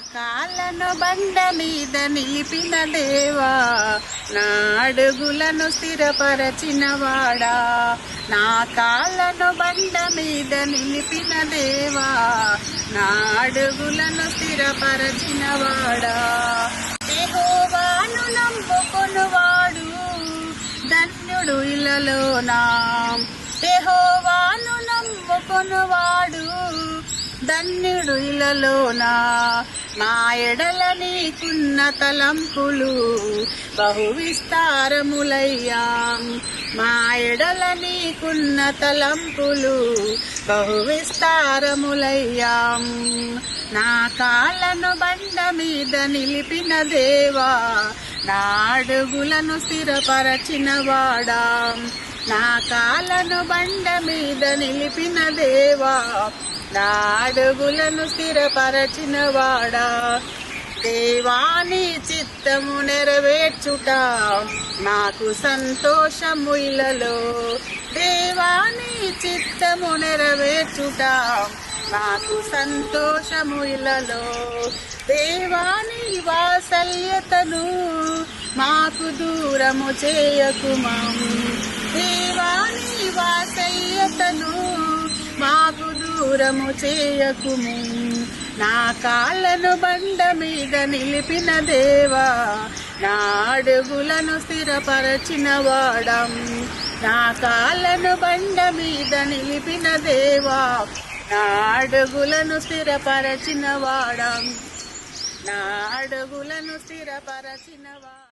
కాళ్ళను బండ మీద నిలిపిన దేవా, నా అడుగులను స్థిరపరచిన వాడా. నా కాళ్ళను బండ మీద నిలిపిన దేవా, నా అడుగులను స్థిరపరచిన వాడా. యెహోవాను నమ్ముకొనువాడు ధన్యుడు ఇలలోనా. యెహోవాను నమ్ముకొనువాడు ధన్యుడు ఇలలోనా. మా ఎడల నీకున్న తలంపులు బహు విస్తారములయ్యా. మా ఎడల నీకున్న తలంపులు బహు విస్తారములయ్యా. నా కాళ్ళను బండ మీద నిలిపిన దేవా, నా అడుగులను స్థిరపరచిన వాడా. నా కాళ్ళను బండ మీద నిలిపిన దేవా, నా అడుగులను స్థిరపరచిన వాడా. దేవాని చిత్తము నెరవేర్చుట నాకు సంతోషము ఇలలో. దేవాని చిత్తము నెరవేర్చుట నాకు సంతోషము ఇలలో. దేవాని వాత్సల్యతను మాకు దూరము చేయకుమా. దేవాని వాత్సల్యతను మాకు దూరము చేయకుము. నా కాళ్ళను బండ మీద నిలిపిన దేవా, నా అడుగులను స్థిరపరచిన వాడం. నా కాళ్ళను బండ మీద నిలిపిన దేవా, నా అడుగులను స్థిరపరచిన వాడం. నా అడుగులను స్థిరపరచిన వాడా.